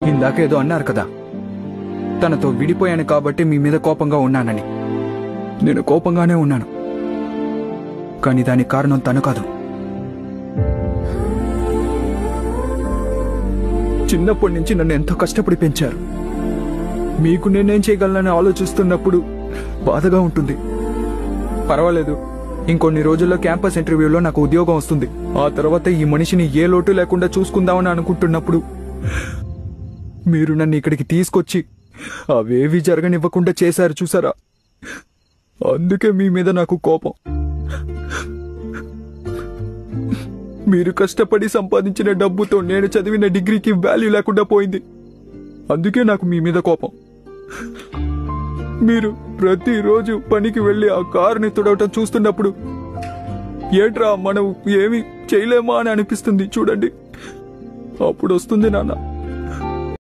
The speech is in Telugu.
ఇందాకేదో అన్నారు కదా, తనతో విడిపోయాను కాబట్టి మీ మీద కోపంగా ఉన్నానని. నేను కోపంగానే ఉన్నాను, కానీ దానికి కారణం తను కాదు. చిన్నప్పటి నుంచి నన్ను ఎంతో కష్టపడి పెంచారు. మీకు నేనేం చేయగలనని ఆలోచిస్తున్నప్పుడు బాధగా ఉంటుంది. పర్వాలేదు, ఇంకొన్ని రోజుల్లో క్యాంపస్ ఇంటర్వ్యూలో నాకు ఉద్యోగం వస్తుంది. ఆ తర్వాత ఈ మనిషిని ఏ లోటు లేకుండా చూసుకుందామని అనుకుంటున్నప్పుడు మీరు నన్ను ఇక్కడికి తీసుకొచ్చి అవేవి జరగనివ్వకుండా చేశారు చూసారా. అందుకే మీ మీద నాకు కోపం. మీరు కష్టపడి సంపాదించిన డబ్బుతో నేను చదివిన డిగ్రీకి వాల్యూ లేకుండా పోయింది. అందుకే నాకు మీ మీద కోపం. మీరు ప్రతిరోజు పనికి వెళ్లి ఆ కారుని తుడవటం చూస్తున్నప్పుడు ఏంట్రా మనం ఏమి చేయలేమా అని అనిపిస్తుంది చూడండి. అప్పుడు వస్తుంది నాన్న